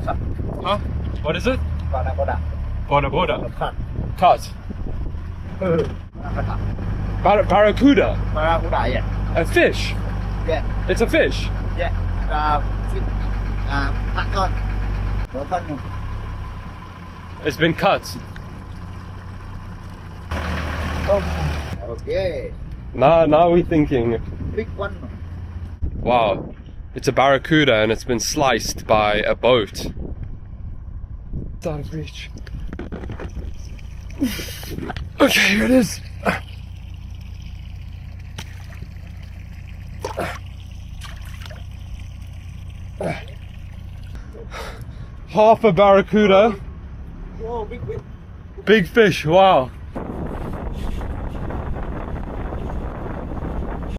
Huh? What is it? Barracuda. Boda. Cut. Cut. Barracuda. Barracuda. Barracuda, yeah. A fish. Yeah. It's a fish. Yeah. Cut on. Cut. It's been cut. Okay. Now we're thinking, Big one. wow, it's a barracuda and it's been sliced by a boat. It's out of reach. Okay, here it is. Half a barracuda. Whoa, big. Big fish, wow.